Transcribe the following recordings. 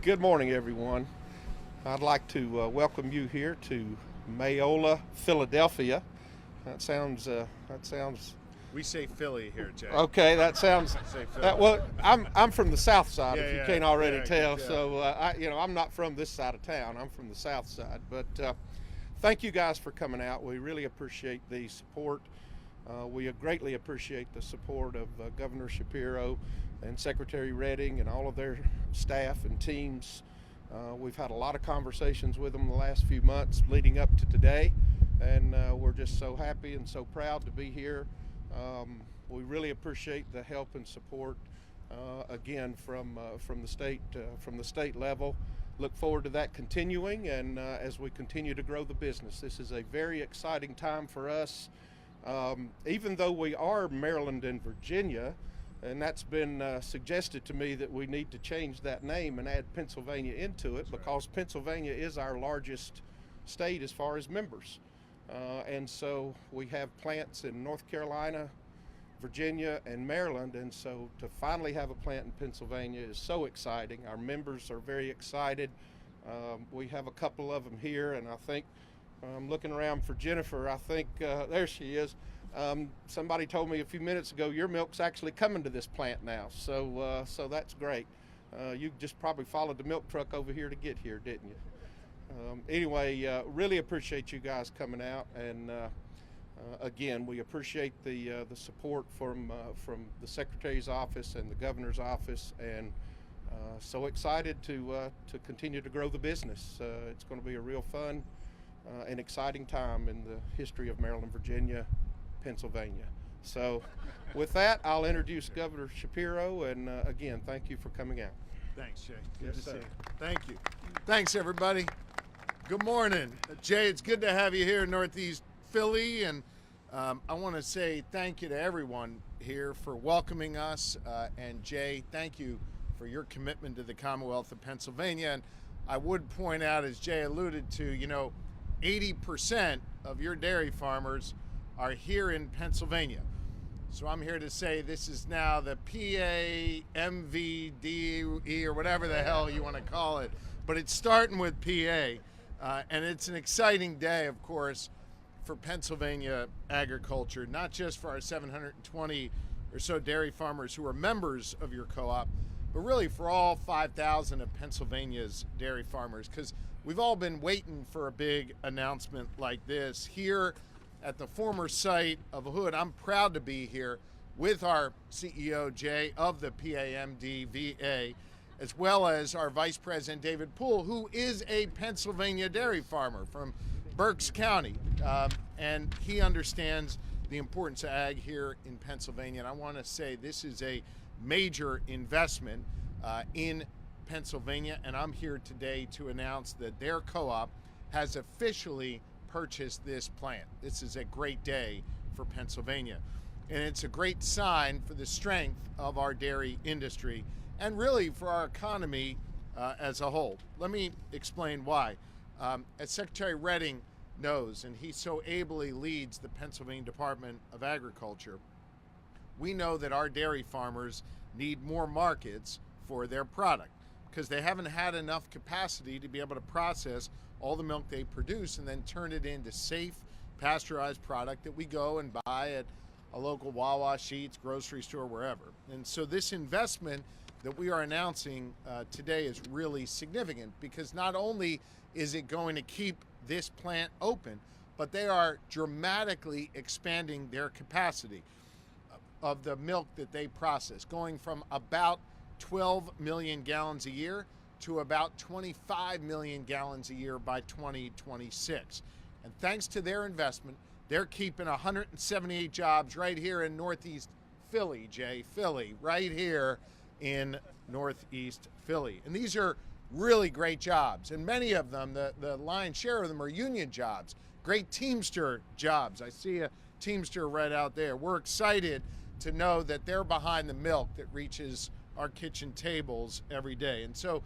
Good morning, everyone. I'd like to welcome you here to Mayola, Philadelphia. That sounds We say Philly here, Jay. okay. That sounds Say Philly. well. I'm from the South Side, if you Yeah, can't already yeah, I tell. can tell. So I'm not from this side of town. I'm from the South Side. But thank you guys for coming out. We really appreciate the support. We greatly appreciate the support of Governor Shapiro and Secretary Redding and all of their staff and teams. We've had a lot of conversations with them the last few months leading up to today, and we're just so happy and so proud to be here. We really appreciate the help and support again from the state level. Look forward to that continuing, and as we continue to grow the business, this is a very exciting time for us. Even though we are Maryland and Virginia, and that's been suggested to me that we need to change that name and add Pennsylvania into it, because Pennsylvania is our largest state as far as members. And so we have plants in North Carolina, Virginia, and Maryland, and so to finally have a plant in Pennsylvania is so exciting. Our members are very excited. We have a couple of them here, and I think I'm looking around for Jennifer. I think there she is. Somebody told me a few minutes ago your milk's actually coming to this plant now, so that's great. You just probably followed the milk truck over here to get here, didn't you? Anyway, really appreciate you guys coming out, and again, we appreciate the support from the Secretary's office and the Governor's office, and so excited to continue to grow the business. It's going to be a real fun an exciting time in the history of Maryland, Virginia, Pennsylvania. So with that, I'll introduce Governor Shapiro, and again, thank you for coming out. Thanks, Jay. Good Yes, to see sir. you. Thank you. Thanks, everybody. Good morning. Jay, it's good to have you here in Northeast Philly, and I want to say thank you to everyone here for welcoming us, and Jay, thank you for your commitment to the Commonwealth of Pennsylvania. And I would point out, as Jay alluded to, 80% of your dairy farmers are here in Pennsylvania. So I'm here to say this is now the PAMVDE or whatever the hell you want to call it, but it's starting with PA, and it's an exciting day, of course, for Pennsylvania agriculture, not just for our 720 or so dairy farmers who are members of your co-op, but really for all 5,000 of Pennsylvania's dairy farmers, because we've all been waiting for a big announcement like this. Here at the former site of Hood, I'm proud to be here with our CEO, Jay, of the PAMDVA, as well as our Vice President, David Poole, who is a Pennsylvania dairy farmer from Berks County, and he understands the importance of ag here in Pennsylvania. And I want to say this is a major investment in Pennsylvania, and I'm here today to announce that their co-op has officially purchased this plant. This is a great day for Pennsylvania, and it's a great sign for the strength of our dairy industry and really for our economy as a whole. Let me explain why. As Secretary Redding knows, and he so ably leads the Pennsylvania Department of Agriculture, we know that our dairy farmers need more markets for their product because they haven't had enough capacity to be able to process all the milk they produce and then turn it into safe, pasteurized product that we go and buy at a local Wawa, Sheetz, grocery store, wherever. And so this investment that we are announcing today is really significant because not only is it going to keep this plant open, but they are dramatically expanding their capacity of the milk that they process, going from about 12 million gallons a year to about 25 million gallons a year by 2026. And thanks to their investment, they're keeping 178 jobs right here in Northeast Philly, Jay, Philly, right here in Northeast Philly. And these are really great jobs. And many of them, the lion's share of them, are union jobs, great Teamster jobs. I see a Teamster right out there. We're excited to know that they're behind the milk that reaches our kitchen tables every day. And so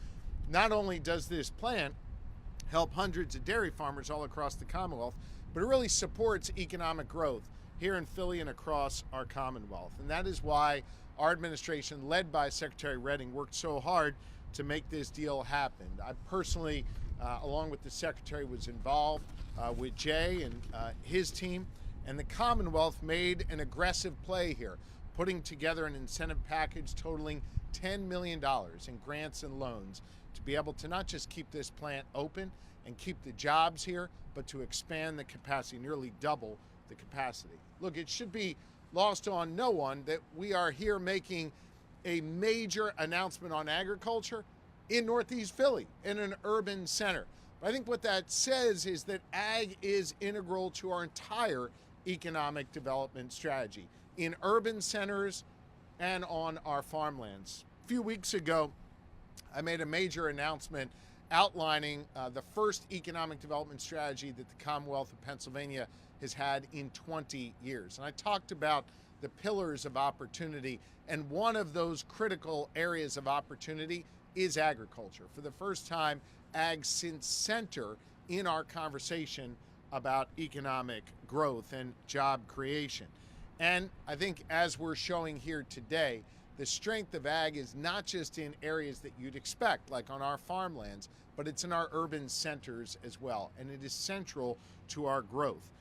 not only does this plant help hundreds of dairy farmers all across the Commonwealth, but it really supports economic growth here in Philly and across our Commonwealth. And that is why our administration, led by Secretary Redding, worked so hard to make this deal happen. I personally, along with the Secretary, was involved with Jay and his team, and the Commonwealth made an aggressive play here, putting together an incentive package totaling $10 million in grants and loans to be able to not just keep this plant open and keep the jobs here, but to expand the capacity, nearly double the capacity. Look, it should be lost on no one that we are here making a major announcement on agriculture in Northeast Philly, in an urban center. But I think what that says is that ag is integral to our entire economic development strategy in urban centers and on our farmlands. A few weeks ago, I made a major announcement outlining the first economic development strategy that the Commonwealth of Pennsylvania has had in 20 years. And I talked about the pillars of opportunity, and one of those critical areas of opportunity is agriculture. For the first time, ag sits center in our conversation about economic growth and job creation. And I think, as we're showing here today, the strength of ag is not just in areas that you'd expect, like on our farmlands, but it's in our urban centers as well, and it is central to our growth.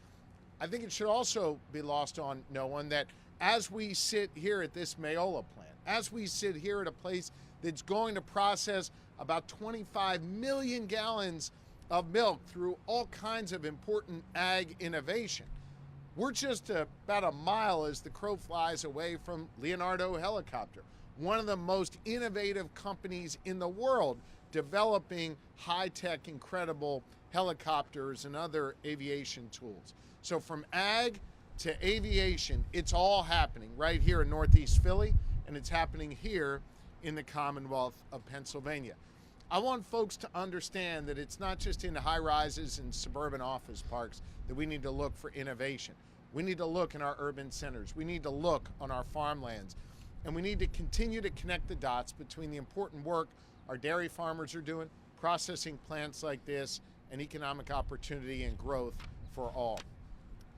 I think it should also be lost on no one that as we sit here at this Mayola plant, as we sit here at a place that's going to process about 25 million gallons of milk through all kinds of important ag innovation, we're just about a mile as the crow flies away from Leonardo Helicopter, one of the most innovative companies in the world developing high-tech, incredible helicopters and other aviation tools. So from ag to aviation, it's all happening right here in Northeast Philly, and it's happening here in the Commonwealth of Pennsylvania. I want folks to understand that it's not just in high rises and suburban office parks that we need to look for innovation. We need to look in our urban centers. We need to look on our farmlands. And we need to continue to connect the dots between the important work our dairy farmers are doing, processing plants like this, and economic opportunity and growth for all.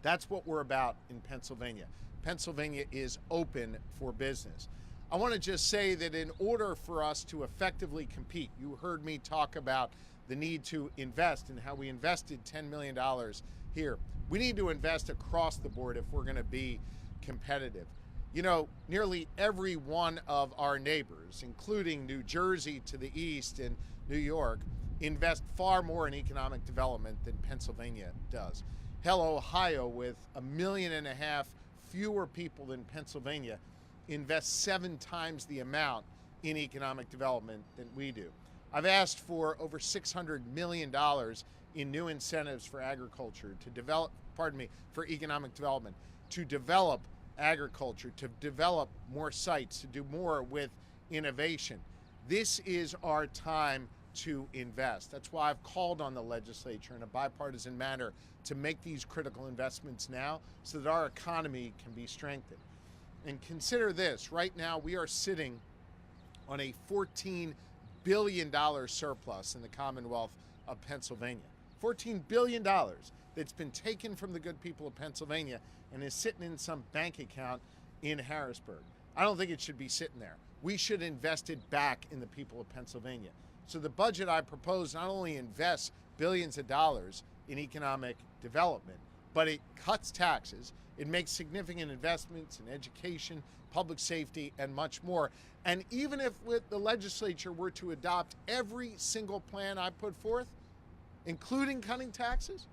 That's what we're about in Pennsylvania. Pennsylvania is open for business. I want to just say that in order for us to effectively compete, you heard me talk about the need to invest and how we invested $10 million here. We need to invest across the board if we're going to be competitive. You know, nearly every one of our neighbors, including New Jersey to the east and New York, invest far more in economic development than Pennsylvania does. Hell, Ohio, with 1.5 million fewer people than Pennsylvania, invests 7 times the amount in economic development than we do. I've asked for over $600 million in new incentives for agriculture to develop, for economic development, to develop agriculture, to develop more sites, to do more with innovation. This is our time to invest. That's why I've called on the legislature in a bipartisan manner to make these critical investments now so that our economy can be strengthened. And consider this, right now we are sitting on a $14 billion surplus in the Commonwealth of Pennsylvania. $14 billion that's been taken from the good people of Pennsylvania and is sitting in some bank account in Harrisburg. I don't think it should be sitting there. We should invest it back in the people of Pennsylvania. So the budget I propose not only invests billions of dollars in economic development, but it cuts taxes, it makes significant investments in education, public safety, and much more. And even if the legislature were to adopt every single plan I put forth, including cutting taxes,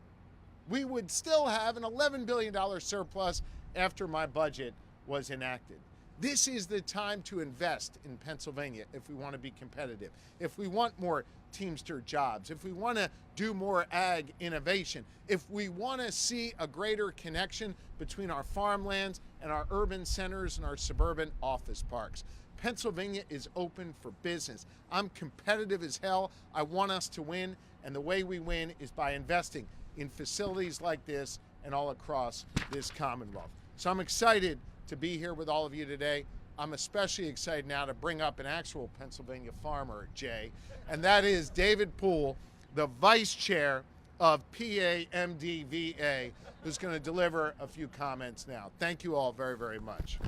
we would still have an $11 billion surplus after my budget was enacted. This is the time to invest in Pennsylvania if we want to be competitive, if we want more Teamster jobs, if we want to do more ag innovation, if we want to see a greater connection between our farmlands and our urban centers and our suburban office parks. Pennsylvania is open for business. I'm competitive as hell. I want us to win, and the way we win is by investing in facilities like this and all across this Commonwealth. So I'm excited to be here with all of you today. I'm especially excited now to bring up an actual Pennsylvania farmer, Jay, and that is David Poole, the vice chair of PAMDVA, who's going to deliver a few comments now. Thank you all very, very much.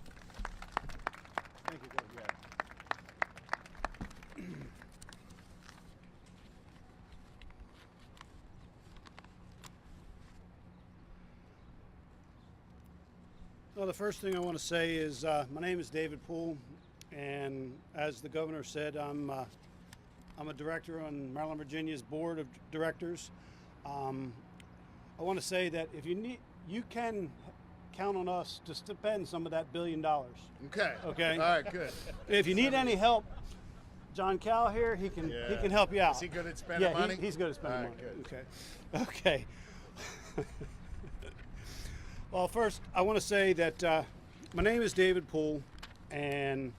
Thank you, Dave. Well, the first thing I want to say is my name is David Poole, and as the governor said, I'm a director on Maryland, Virginia's board of directors. I want to say that if you need, you can count on us to spend some of that $1 billion. Okay. Okay. All right. Good. If you need any help, John Cal here, he can help you out. Is he good at spending money? He's good at spending All money. right, Good. Okay. Well, first I want to say that my name is David Poole, and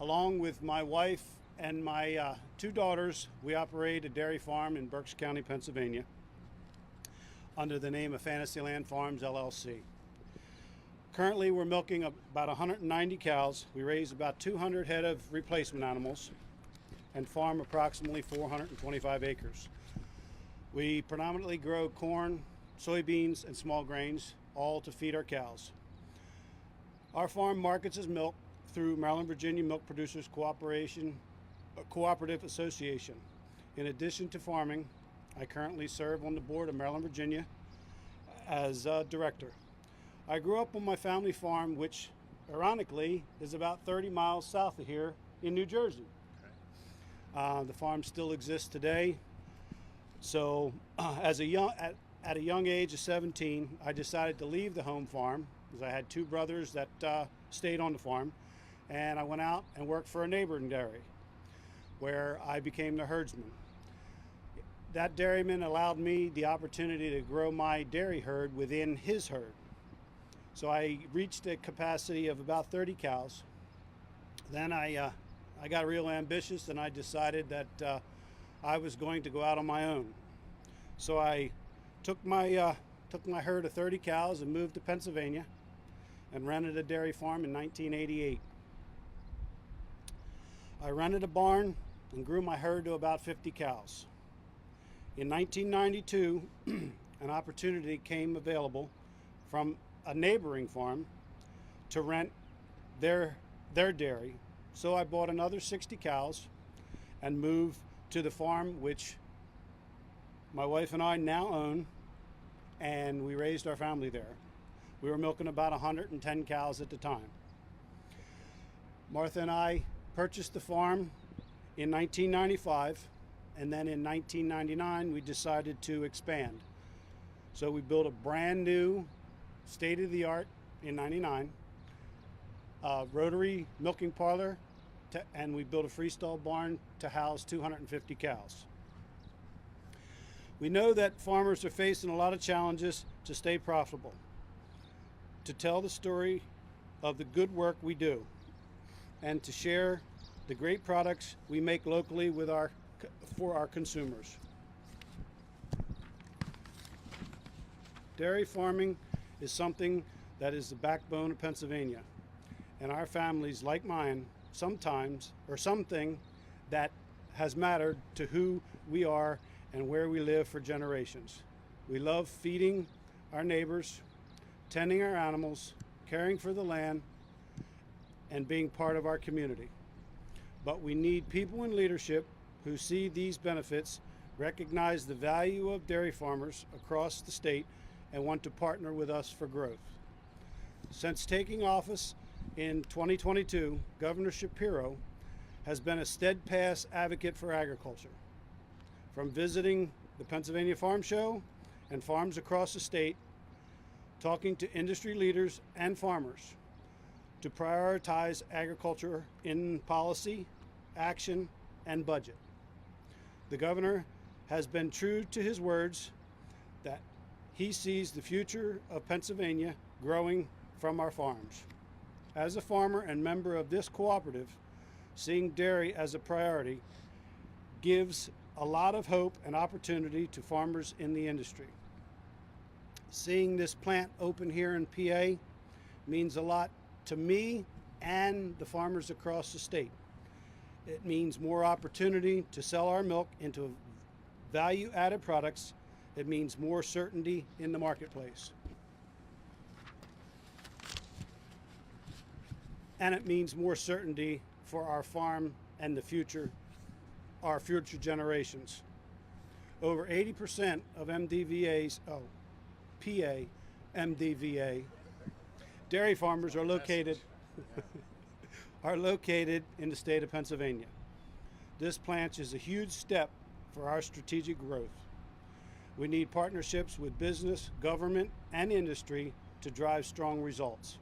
along with my wife and my 2 daughters, we operate a dairy farm in Berks County, Pennsylvania, under the name of Fantasyland Farms LLC. Currently, we're milking about 190 cows. We raise about 200 head of replacement animals and farm approximately 425 acres. We predominantly grow corn, soybeans, and small grains, all to feed our cows. Our farm markets its milk through Maryland, Virginia Milk Producers Cooperative Association. In addition to farming, I currently serve on the board of Maryland, Virginia as a director. I grew up on my family farm, which ironically is about 30 miles south of here in New Jersey. The farm still exists today. So at a young age of 17, I decided to leave the home farm because I had 2 brothers that stayed on the farm, and I went out and worked for a neighboring dairy where I became the herdsman. That dairyman allowed me the opportunity to grow my dairy herd within his herd. So I reached a capacity of about 30 cows. Then I got real ambitious, and I decided that I was going to go out on my own. So I took my herd of 30 cows and moved to Pennsylvania and rented a dairy farm in 1988. I rented a barn and grew my herd to about 50 cows. In 1992, an opportunity came available from a neighboring farm to rent their dairy. So I bought another 60 cows and moved to the farm which my wife and I now own, and we raised our family there. We were milking about 110 cows at the time. Martha and I purchased the farm in 1995, and then in 1999 we decided to expand. So we built a brand new state-of-the-art in 99 rotary milking parlor, and we built a freestall barn to house 250 cows. We know that farmers are facing a lot of challenges to stay profitable, to tell the story of the good work we do, and to share the great products we make locally for our consumers. Dairy farming is something that is the backbone of Pennsylvania, and our families, like mine, sometimes, or something that has mattered to who we are and where we live for generations. We love feeding our neighbors, tending our animals, caring for the land, and being part of our community. But we need people in leadership who see these benefits, recognize the value of dairy farmers across the state, and want to partner with us for growth. Since taking office in 2022, Governor Shapiro has been a steadfast advocate for agriculture. From visiting the Pennsylvania Farm Show and farms across the state, talking to industry leaders and farmers to prioritize agriculture in policy, action, and budget. The governor has been true to his words that he sees the future of Pennsylvania growing from our farms. As a farmer and member of this cooperative, seeing dairy as a priority gives a lot of hope and opportunity to farmers in the industry. Seeing this plant open here in PA means a lot to me and the farmers across the state. It means more opportunity to sell our milk into value-added products. It means more certainty in the marketplace. And it means more certainty for our farm and our future generations. Over 80% of PA MDVA dairy farmers are located are located in the state of Pennsylvania. This plant is a huge step for our strategic growth. We need partnerships with business, government, and industry to drive strong results,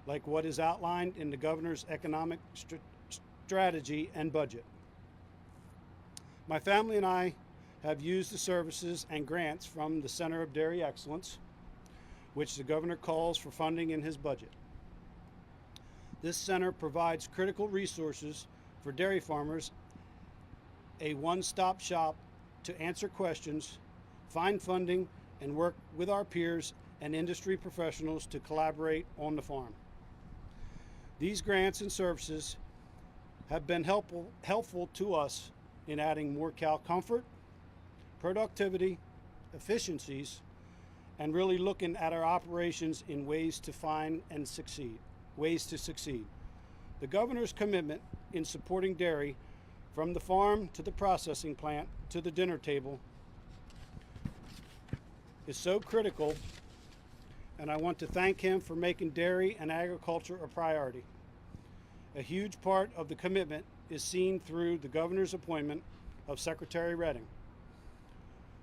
like what is outlined in the governor's economic strategy and budget. My family and I have used the services and grants from the Center of Dairy Excellence, which the governor calls for funding in his budget. This center provides critical resources for dairy farmers, a one-stop shop to answer questions, find funding, and work with our peers and industry professionals to collaborate on the farm. These grants and services have been helpful to us in adding more cow comfort, productivity, efficiencies, and really looking at our operations in ways to succeed. The governor's commitment in supporting dairy, from the farm to the processing plant to the dinner table, is so critical, and I want to thank him for making dairy and agriculture a priority. A huge part of the commitment is seen through the governor's appointment of Secretary Redding,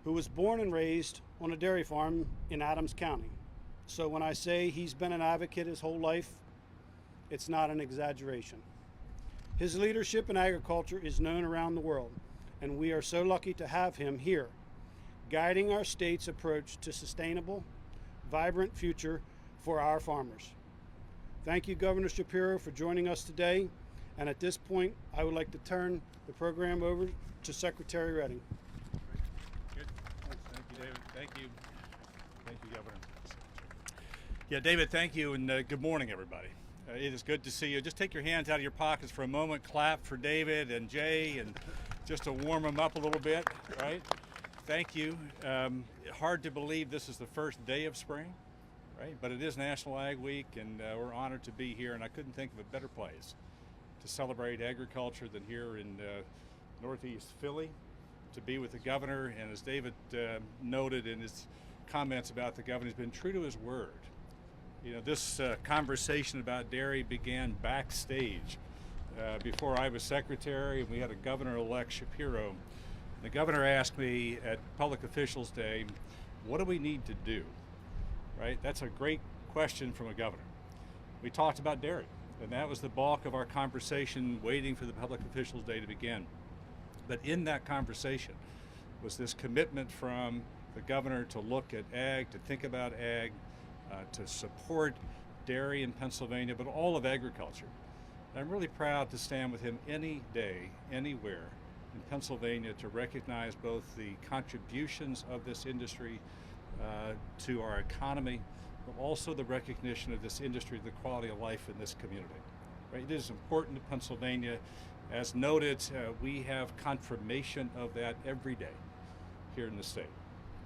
who was born and raised on a dairy farm in Adams County. So when I say he's been an advocate his whole life, it's not an exaggeration. His leadership in agriculture is known around the world, and we are so lucky to have him here, guiding our state's approach to sustainable, vibrant future for our farmers. Thank you, Governor Shapiro, for joining us today. And at this point, I would like to turn the program over to Secretary Redding. Good. Thank you, David. Thank you. Thank you, Governor. Yeah, David, thank you, and good morning, everybody. It is good to see you. Just take your hands out of your pockets for a moment, clap for David and Jay, and just to warm them up a little bit, right? Thank you. Hard to believe this is the first day of spring, right? But it is National Ag Week, and we're honored to be here, and I couldn't think of a better place to celebrate agriculture than here in Northeast Philly, to be with the governor. And as David noted in his comments about the governor, he's been true to his word. You know, this conversation about dairy began backstage before I was secretary, and we had a governor-elect Shapiro. The governor asked me at Public Officials Day, what do we need to do? Right? That's a great question from a governor. We talked about dairy, and that was the bulk of our conversation waiting for the Public Officials Day to begin. But in that conversation was this commitment from the governor to look at ag, to think about ag, to support dairy in Pennsylvania, but all of agriculture. And I'm really proud to stand with him any day, anywhere in Pennsylvania, to recognize both the contributions of this industry to our economy, but also the recognition of this industry, the quality of life in this community. Right? It is important to Pennsylvania. As noted, we have confirmation of that every day here in the state.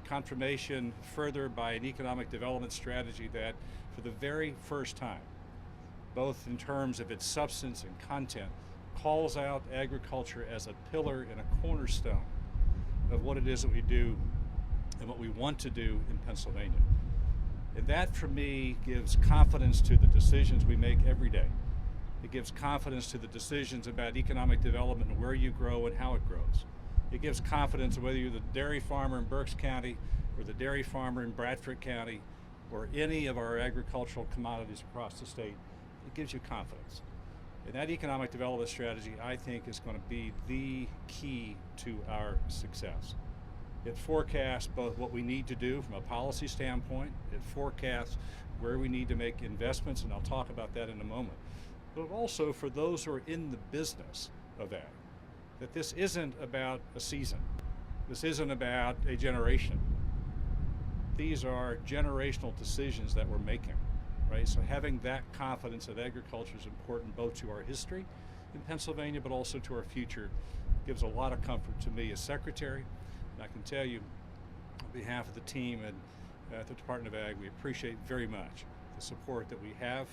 Confirmation further by an economic development strategy that, for the very first time, both in terms of its substance and content, calls out agriculture as a pillar and a cornerstone of what it is that we do and what we want to do in Pennsylvania. And that, for me, gives confidence to the decisions we make every day. It gives confidence to the decisions about economic development and where you grow and how it grows. It gives confidence whether you're the dairy farmer in Berks County or the dairy farmer in Bradford County or any of our agricultural commodities across the state. It gives you confidence. And that economic development strategy, I think, is going to be the key to our success. It forecasts both what we need to do from a policy standpoint. It forecasts where we need to make investments, and I'll talk about that in a moment. But also for those who are in the business of ag, that this isn't about a season. This isn't about a generation. These are generational decisions that we're making, right? So having that confidence that agriculture is important both to our history in Pennsylvania, but also to our future, gives a lot of comfort to me as secretary. And I can tell you, on behalf of the team at the Department of Ag, we appreciate very much the support that we have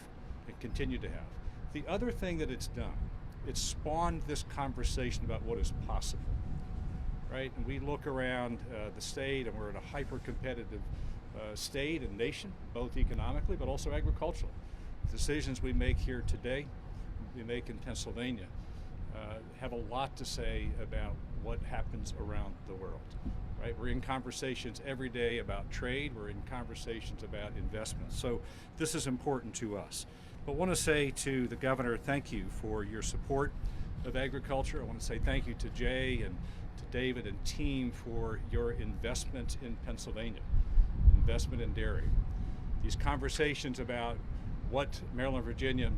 and continue to have. The other thing that it's done, it's spawned this conversation about what is possible, right? And we look around the state, and we're in a hyper-competitive state and nation, both economically but also agriculturally. Decisions we make here today, we make in Pennsylvania, have a lot to say about what happens around the world. Right? We're in conversations every day about trade. We're in conversations about investment. So this is important to us. But I want to say to the governor, thank you for your support of agriculture. I want to say thank you to Jay and to David and team for your investment in Pennsylvania, investment in dairy. These conversations about what Maryland, Virginia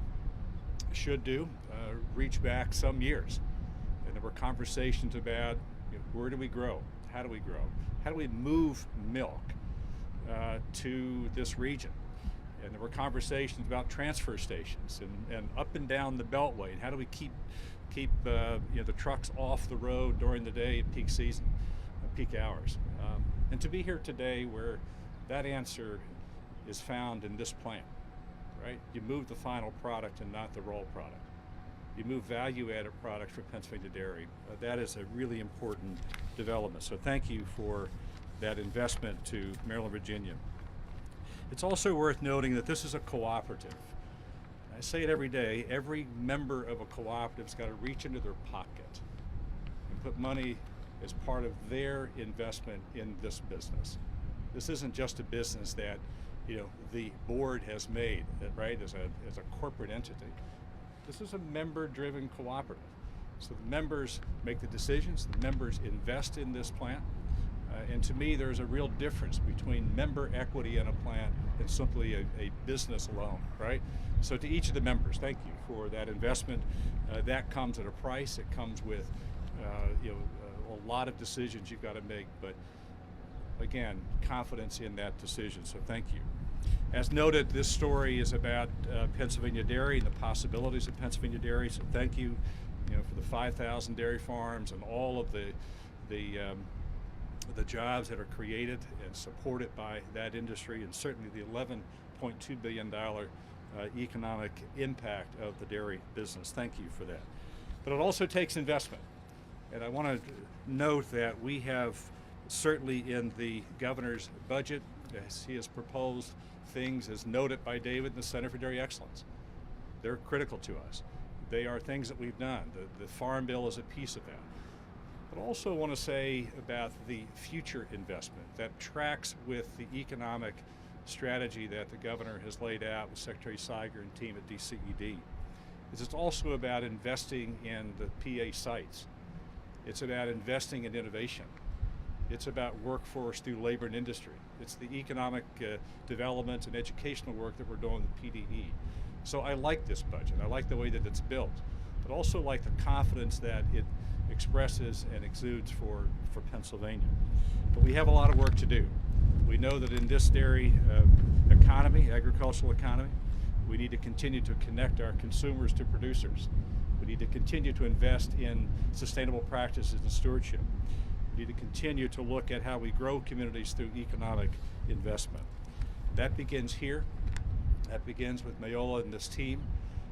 should do reach back some years. And there were conversations about where do we grow? How do we grow? How do we move milk to this region? And there were conversations about transfer stations and up and down the Beltway, and how do we keep the trucks off the road during the day at peak season, peak hours. And to be here today where that answer is found in this plant, right? You move the final product and not the raw product. You move value-added products for Pennsylvania dairy. That is a really important development. So thank you for that investment to Maryland, Virginia. It's also worth noting that this is a cooperative. I say it every day, every member of a cooperative has got to reach into their pocket and put money as part of their investment in this business. This isn't just a business that the board has made, right, as a corporate entity. This is a member-driven cooperative. So the members make the decisions, the members invest in this plant, and to me there's a real difference between member equity in a plant and simply a business alone, right? So to each of the members, thank you for that investment. That comes at a price. It comes with a lot of decisions you've got to make, but again, confidence in that decision, so thank you. As noted, this story is about Pennsylvania dairy and the possibilities of Pennsylvania dairy, so thank you, for the 5,000 dairy farms and all of the jobs that are created and supported by that industry, and certainly the $11.2 billion economic impact of the dairy business. Thank you for that. But it also takes investment. And I want to note that we have certainly in the governor's budget, as he has proposed things as noted by David in the Center for Dairy Excellence. They're critical to us. They are things that we've done. The Farm Bill is a piece of that. But also want to say about the future investment that tracks with the economic strategy that the governor has laid out with Secretary Siger and team at DCED. It's also about investing in the PA sites. It's about investing in innovation. It's about workforce through labor and industry. It's the economic development and educational work that we're doing with PDE. So I like this budget. I like the way that it's built, but also like the confidence that it expresses and exudes for Pennsylvania. But we have a lot of work to do. We know that in this dairy economy, agricultural economy, we need to continue to connect our consumers to producers. We need to continue to invest in sustainable practices and stewardship. We need to continue to look at how we grow communities through economic investment. That begins here. That begins with Mayola and this team.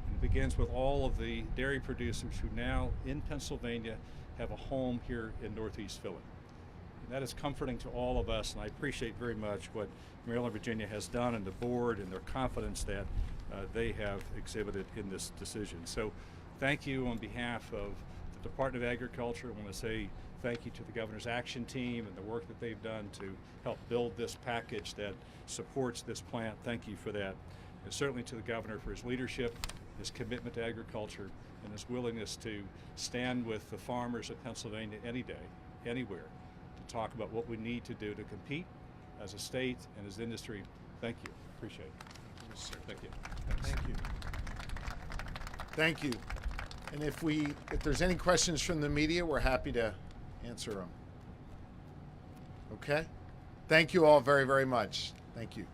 And it begins with all of the dairy producers who now in Pennsylvania have a home here in Northeast Philly. And that is comforting to all of us, and I appreciate very much what Maryland, Virginia has done and the board and their confidence that they have exhibited in this decision. So thank you on behalf of the Department of Agriculture. I want to say thank you to the governor's action team and the work that they've done to help build this package that supports this plant. Thank you for that. And certainly to the governor for his leadership, his commitment to agriculture, and his willingness to stand with the farmers of Pennsylvania any day, anywhere, to talk about what we need to do to compete as a state and as industry. Thank you. Appreciate it. Yes, sir. Thank you. Thank you. Thank you. And if there's any questions from the media, we're happy to answer them. Okay? Thank you all very, very much. Thank you.